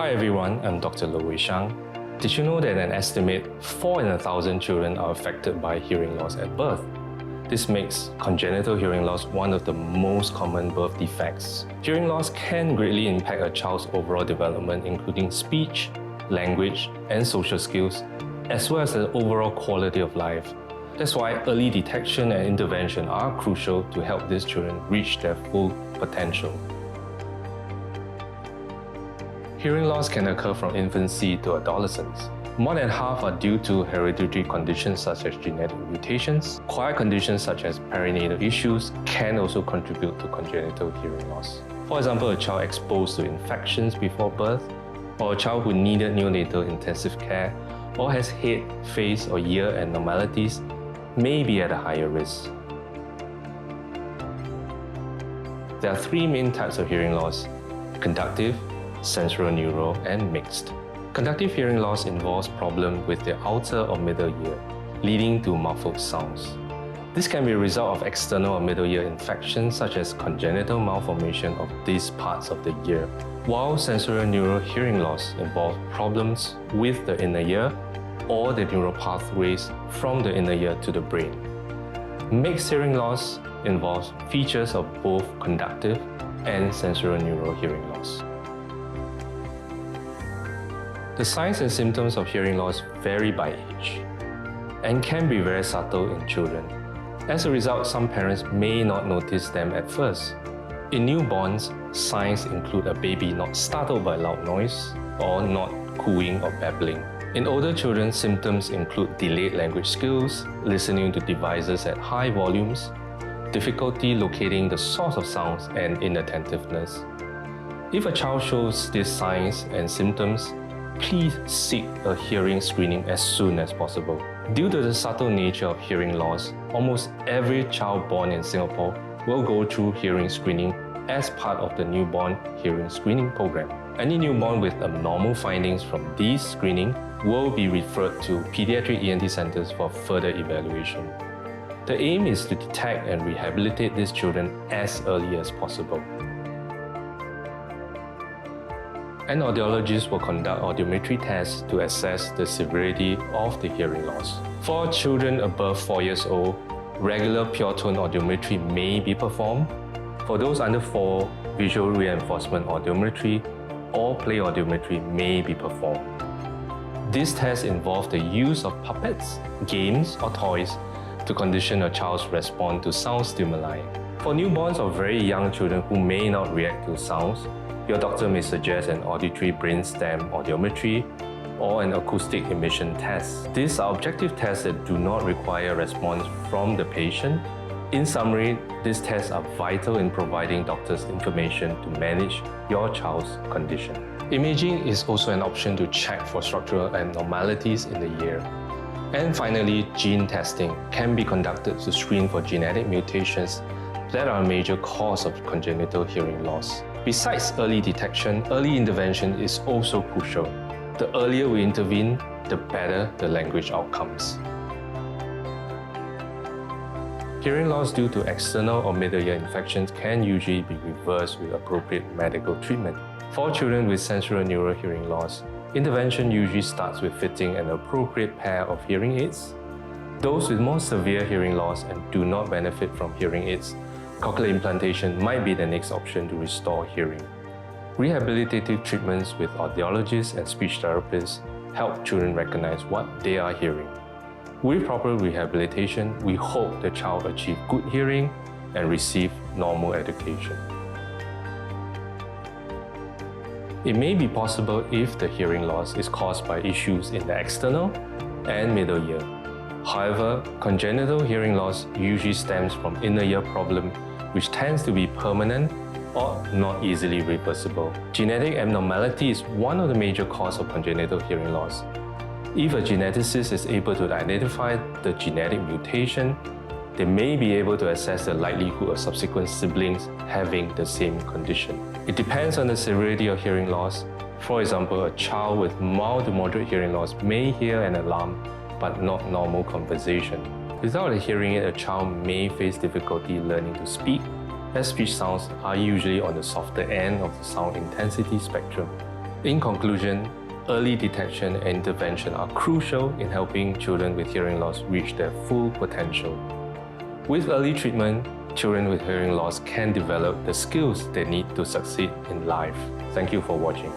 Hi everyone, I'm Dr. Loh Woei Shyang. Did you know that an estimate 4 in 1,000 children are affected by hearing loss at birth? This makes congenital hearing loss one of the most common birth defects. Hearing loss can greatly impact a child's overall development, including speech, language, and social skills, as well as the overall quality of life. That's why early detection and intervention are crucial to help these children reach their full potential. Hearing loss can occur from infancy to adolescence. More than half are due to hereditary conditions such as genetic mutations. Acquired conditions such as perinatal issues can also contribute to congenital hearing loss. For example, a child exposed to infections before birth, or a child who needed neonatal intensive care, or has head, face, or ear abnormalities may be at a higher risk. There are three main types of hearing loss: conductive, sensorineural, and mixed. Conductive hearing loss involves problems with the outer or middle ear, leading to muffled sounds. This can be a result of external or middle ear infections such as congenital malformation of these parts of the ear, while sensorineural hearing loss involves problems with the inner ear or the neural pathways from the inner ear to the brain. Mixed hearing loss involves features of both conductive and sensorineural hearing loss. The signs and symptoms of hearing loss vary by age and can be very subtle in children. As a result, some parents may not notice them at first. In newborns, signs include a baby not startled by loud noise or not cooing or babbling. In older children, symptoms include delayed language skills, listening to devices at high volumes, difficulty locating the source of sounds, and inattentiveness. If a child shows these signs and symptoms, please seek a hearing screening as soon as possible. Due to the subtle nature of hearing loss, almost every child born in Singapore will go through hearing screening as part of the newborn hearing screening program. Any newborn with abnormal findings from these screening will be referred to pediatric ENT centers for further evaluation. The aim is to detect and rehabilitate these children as early as possible. An audiologist will conduct audiometry tests to assess the severity of the hearing loss. For children above 4 years old, regular pure tone audiometry may be performed. For those under 4, visual reinforcement audiometry or play audiometry may be performed. These tests involve the use of puppets, games, or toys to condition a child's response to sound stimuli. For newborns or very young children who may not react to sounds, your doctor may suggest an auditory brainstem audiometry or an acoustic emission test. These are objective tests that do not require response from the patient. In summary, these tests are vital in providing doctors information to manage your child's condition. Imaging is also an option to check for structural abnormalities in the ear. And finally, gene testing can be conducted to screen for genetic mutations that are a major cause of congenital hearing loss. Besides early detection, early intervention is also crucial. The earlier we intervene, the better the language outcomes. Hearing loss due to external or middle ear infections can usually be reversed with appropriate medical treatment. For children with sensorineural hearing loss, intervention usually starts with fitting an appropriate pair of hearing aids. Those with more severe hearing loss and do not benefit from hearing aids, cochlear implantation might be the next option to restore hearing. Rehabilitative treatments with audiologists and speech therapists help children recognize what they are hearing. With proper rehabilitation, we hope the child achieve good hearing and receive normal education. It may be possible if the hearing loss is caused by issues in the external and middle ear. However, congenital hearing loss usually stems from inner ear problem, which tends to be permanent or not easily reversible. Genetic abnormality is one of the major causes of congenital hearing loss. If a geneticist is able to identify the genetic mutation, they may be able to assess the likelihood of subsequent siblings having the same condition. It depends on the severity of hearing loss. For example, a child with mild to moderate hearing loss may hear an alarm but not normal conversation. Without a hearing aid, a child may face difficulty learning to speak, as speech sounds are usually on the softer end of the sound intensity spectrum. In conclusion, early detection and intervention are crucial in helping children with hearing loss reach their full potential. With early treatment, children with hearing loss can develop the skills they need to succeed in life. Thank you for watching.